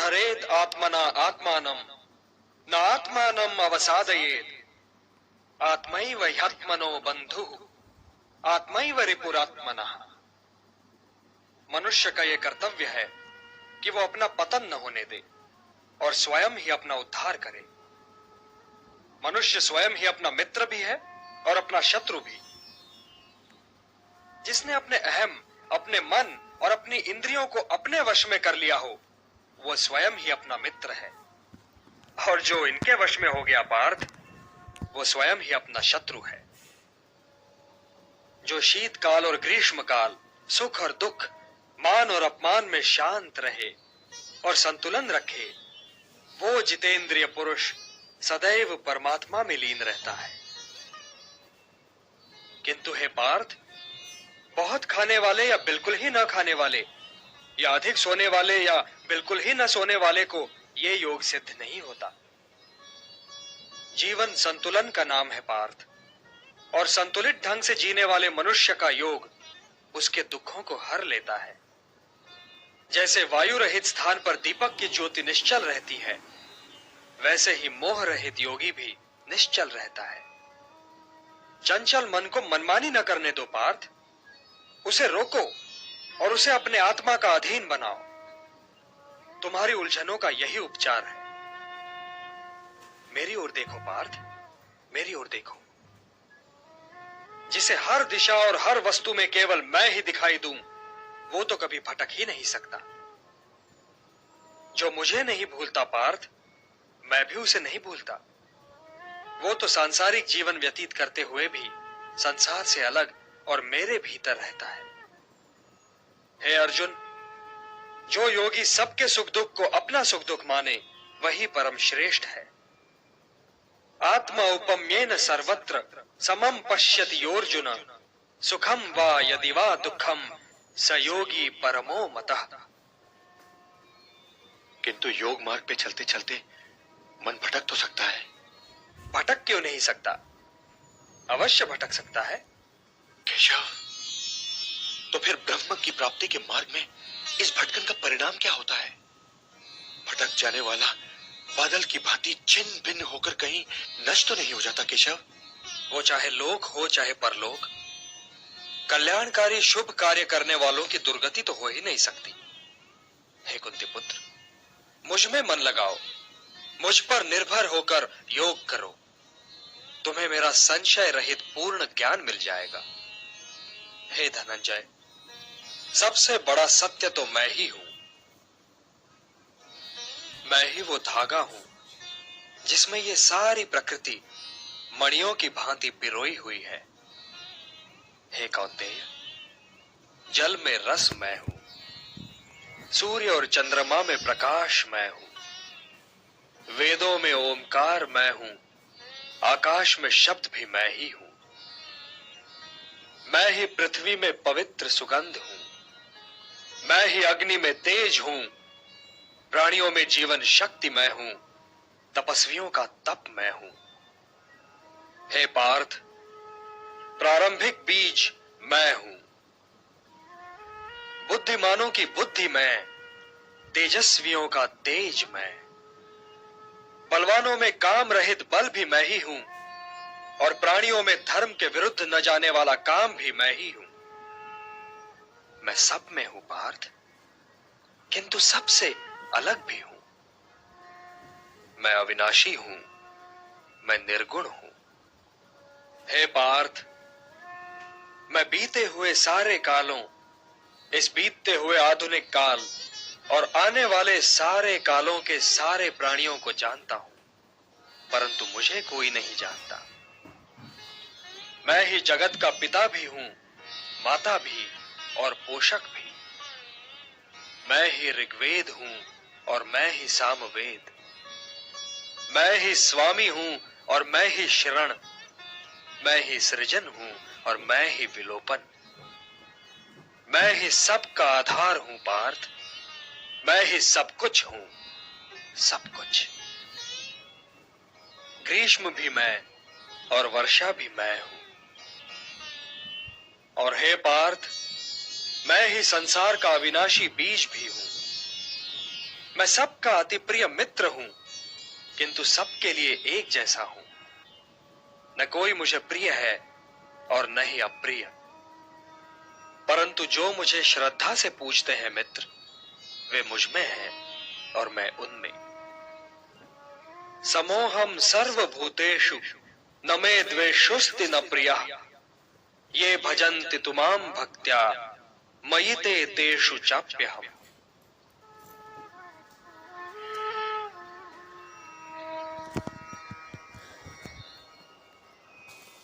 हरेत आत्मना आत्मानं न आत्मानं अवसादयेत आत्मैव ह्यात्मनो बंधुः आत्मैव रिपुरात्मनः। मनुष्य का यह कर्तव्य है कि वो अपना पतन न होने दे और स्वयं ही अपना उद्धार करे। मनुष्य स्वयं ही अपना मित्र भी है और अपना शत्रु भी। जिसने अपने अहम, अपने मन और अपनी इंद्रियों को अपने वश में कर लिया हो, वो स्वयं ही अपना मित्र है, और जो इनके वश में हो गया पार्थ, वो स्वयं ही अपना शत्रु है। जो शीतकाल और ग्रीष्म काल, सुख और दुख, मान और अपमान में शांत रहे और संतुलन रखे, वो जितेंद्रिय पुरुष सदैव परमात्मा में लीन रहता है। किंतु हे पार्थ, बहुत खाने वाले या बिल्कुल ही न खाने वाले, या अधिक सोने वाले या बिल्कुल ही न सोने वाले को ये योग सिद्ध नहीं होता। जीवन संतुलन का नाम है पार्थ, और संतुलित ढंग से जीने वाले मनुष्य का योग उसके दुखों को हर लेता है। जैसे वायु रहित स्थान पर दीपक की ज्योति निश्चल रहती है, वैसे ही मोह रहित योगी भी निश्चल रहता है। चंचल मन को मनमानी न करने दो पार्थ, उसे रोको और उसे अपने आत्मा का अधीन बनाओ। तुम्हारी उलझनों का यही उपचार है। मेरी ओर देखो पार्थ, मेरी ओर देखो। जिसे हर दिशा और हर वस्तु में केवल मैं ही दिखाई दूं, वो तो कभी भटक ही नहीं सकता। जो मुझे नहीं भूलता पार्थ, मैं भी उसे नहीं भूलता। वो तो सांसारिक जीवन व्यतीत करते हुए भी संसार से अलग और मेरे भीतर रहता है। हे अर्जुन, जो योगी सबके सुख दुख को अपना सुख दुख माने, वही परम श्रेष्ठ है। आत्मा उपम्येन सर्वत्र समम पश्यति योर्जुन, सुखम वा यदि वा दुखम स योगी परमो मतः। किंतु योग मार्ग पे चलते चलते मन भटक तो सकता है। भटक क्यों नहीं सकता? अवश्य भटक सकता है। केशव, तो फिर ब्रह्म की प्राप्ति के मार्ग में इस भटकन का परिणाम क्या होता है? भटक जाने वाला बादल की भांति छिन्न भिन्न होकर कहीं नष्ट तो नहीं हो जाता केशव? वो चाहे लोक हो चाहे परलोक, कल्याणकारी शुभ कार्य करने वालों की दुर्गति तो हो ही नहीं सकती। हे कुंती पुत्र, मुझ में मन लगाओ, मुझ पर निर्भर होकर योग करो। तुम्हें मेरा संशय रहित पूर्ण ज्ञान मिल जाएगा। हे धनंजय, सबसे बड़ा सत्य तो मैं ही हूं। मैं ही वो धागा हूं जिसमें ये सारी प्रकृति मणियों की भांति पिरोई हुई है। हे कौन्तेय, जल में रस मैं हूं, सूर्य और चंद्रमा में प्रकाश मैं हूं, वेदों में ओमकार मैं हूं, आकाश में शब्द भी मैं ही हूं। मैं ही पृथ्वी में पवित्र सुगंध हूं, मैं ही अग्नि में तेज हूं, प्राणियों में जीवन शक्ति मैं हूं, तपस्वियों का तप मैं हूं। हे पार्थ, प्रारंभिक बीज मैं हूं, बुद्धिमानों की बुद्धि मैं, तेजस्वियों का तेज मैं, बलवानों में काम रहित बल भी मैं ही हूं, और प्राणियों में धर्म के विरुद्ध न जाने वाला काम भी मैं ही हूं। मैं सब में हूं पार्थ, किंतु सबसे अलग भी हूं। मैं अविनाशी हूं, मैं निर्गुण हूं। हे पार्थ, मैं बीते हुए सारे कालों, इस बीतते हुए आधुनिक काल और आने वाले सारे कालों के सारे प्राणियों को जानता हूं, परंतु मुझे कोई नहीं जानता। मैं ही जगत का पिता भी हूं, माता भी और पोषक भी। मैं ही ऋग्वेद हूं और मैं ही सामवेद। मैं ही स्वामी हूं और मैं ही शरण। मैं ही सृजन हूं और मैं ही विलोपन। मैं ही सबका आधार हूं पार्थ, मैं ही सब कुछ हूं, सब कुछ। ग्रीष्म भी मैं और वर्षा भी मैं हूं। और हे पार्थ, मैं ही संसार का अविनाशी बीज भी हूं। मैं सबका अति प्रिय मित्र हूं, किंतु सबके लिए एक जैसा हूं। न कोई मुझे प्रिय है और न ही अप्रिय, परंतु जो मुझे श्रद्धा से पूजते हैं मित्र, वे मुझ में हैं और मैं उनमें। समोहम सर्वभूतेषु न मे द्वेषोस्ति न प्रियः, ये भजन्ति तुमां भक्त्या मयि ते तेषु चाप्यहम्।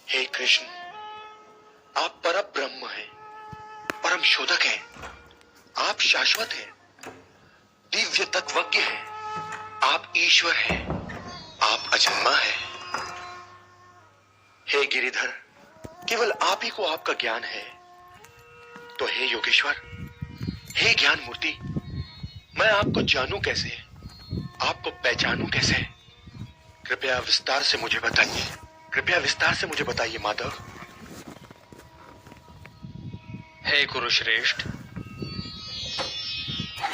हे कृष्ण, आप परम ब्रह्म हैं, परम शोधक हैं, आप शाश्वत हैं, दिव्य तत्वज्ञ हैं, आप ईश्वर हैं, आप अजन्मा हैं। हे गिरिधर, केवल आप ही को आपका ज्ञान है। तो हे योगेश्वर, हे ज्ञान मूर्ति, मैं आपको जानूं कैसे, आपको पहचानूं कैसे? कृपया विस्तार से मुझे बताइए, कृपया विस्तार से मुझे बताइए माधव। हे कुरुश्रेष्ठ,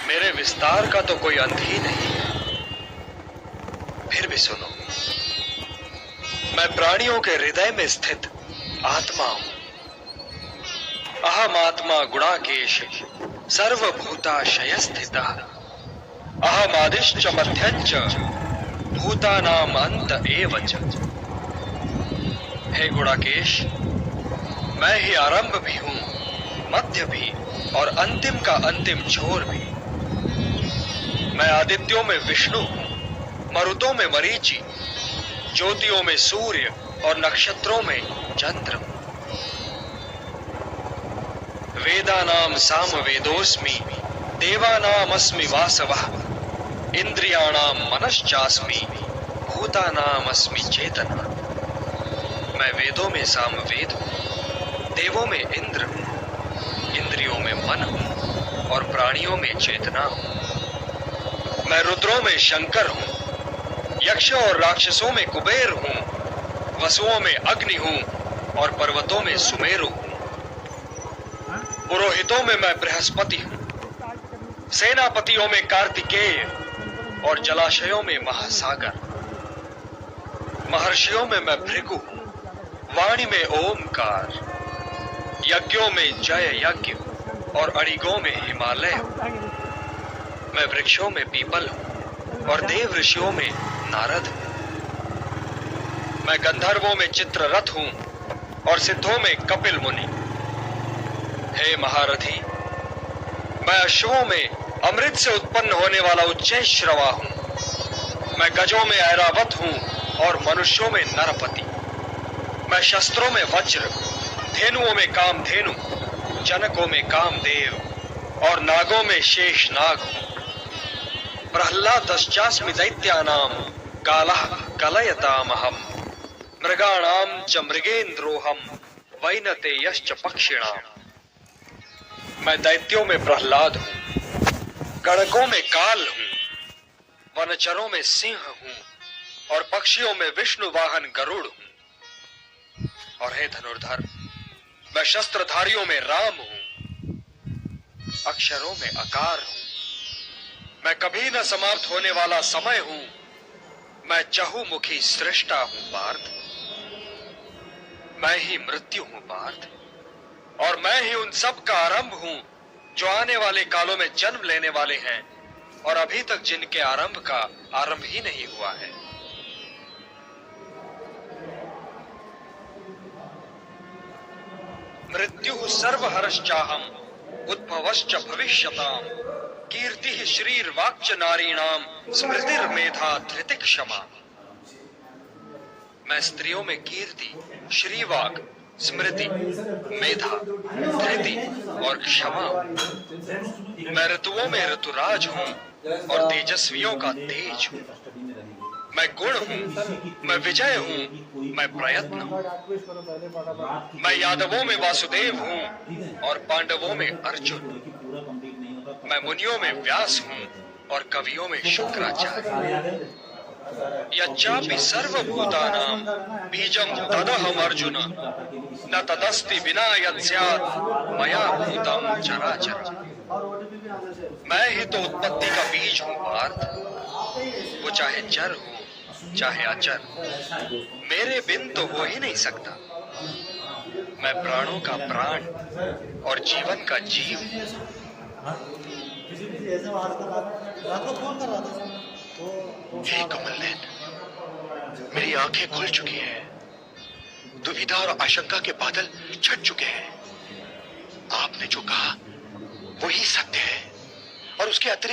मेरे विस्तार का तो कोई अंत ही नहीं है। फिर भी सुनो, मैं प्राणियों के हृदय में स्थित आत्मा हूं। अहम आत्मा गुणाकेश सर्वभूताशय स्थितः, अहम आदिश्च मध्यञ्च भूतानाम अंत एव च। हे गुणाकेश, मैं ही आरंभ भी हूं, मध्य भी और अंतिम का अंतिम छोर भी। मैं आदित्यों में विष्णु हूं, मरुतों में मरीचि, ज्योतियों में सूर्य और नक्षत्रों में चंद्र हूं। वेदानाम सामवेदोस्मि, देवानाम अस्मि वासवः, इंद्रियाणाम मनश्चास्मि, भूतानाम अस्मि चेतना। मैं वेदों में सामवेद हूं, देवों में इंद्र हूं, इंद्रियों में मन हूं और प्राणियों में चेतना हूं। मैं रुद्रों में शंकर हूं, यक्ष और राक्षसों में कुबेर हूं, वसुओं में अग्नि हूं और पर्वतों में सुमेरु हूं। पुरोहितों में मैं बृहस्पति हूं, सेनापतियों में कार्तिकेय और जलाशयों में महासागर। महर्षियों में मैं भृगु हूं, वाणी में ओमकार, यज्ञों में जय यज्ञ और अड़िगों में हिमालय हूं। मैं वृक्षों में पीपल हूं और देव ऋषियों में नारद हूं। मैं गंधर्वों में चित्ररथ हूं और सिद्धों में कपिल मुनि। हे महारथी, मैं अश्वों में अमृत से उत्पन्न होने वाला उच्चैःश्रवा हूं। मैं गजों में ऐरावत हूं और मनुष्यों में नरपति। मैं शस्त्रों में वज्र, धेनुओं में कामधेनु, जनकों में कामदेव और नागों में शेष नाग हूं। प्रह्लादश्चास्मि दैत्यानाम कालः कलयतामहम्, मृगाणाम च मृगेन्द्रोहम वैनतेयश्च पक्षिणाम। मैं दैत्यों में प्रह्लाद हूं, गणकों में काल हूं, वनचरों में सिंह हूं और पक्षियों में विष्णु वाहन गरुड़ हूं। और हे धनुर्धर, मैं शस्त्रधारियों में राम हूं, अक्षरों में अकार हूं। मैं कभी न समाप्त होने वाला समय हूं। मैं चहुमुखी सृष्टा हूं पार्थ। मैं ही मृत्यु हूं पार्थ, और मैं ही उन सब का आरंभ हूं जो आने वाले कालों में जन्म लेने वाले हैं और अभी तक जिनके आरंभ का आरंभ ही नहीं हुआ है। मृत्यु सर्वहरश्चाहम उद्भवश्च भविष्यताम, कीर्तिः श्रीर्वाक्च नारीणाम स्मृतिर्मेधा धृतिः क्षमा। मैं स्त्रियों में कीर्ति, श्रीवाक, स्मृति, मेधा, धृति और क्षमा। मैं ऋतुओं में ऋतुराज हूं और तेजस्वियों का तेज हूं। मैं गुण हूं, मैं विजय हूं, मैं प्रयत्न हूं। मैं यादवों में वासुदेव हूं और पांडवों में अर्जुन। मैं मुनियों में व्यास हूं और कवियों में शुक्राचार्य। यच्चापि सर्वभूतानां बीजं तदहम् अर्जुन, न तदस्ति विना यत् स्यात् मया भूतं चराचरम्। मैं ही तो उत्पत्ति का बीज हूं पार्थ। वो चाहे चर हो चाहे अचर, मेरे बिन तो हो ही नहीं सकता। मैं प्राणों का प्राण और जीवन का जीव। हे कमल नैन, मेरी आंखें खुल चुकी हैं। दुविधा और आशंका के बादल छट चुके हैं। आपने जो कहा वही सत्य है और उसके अतिरिक्त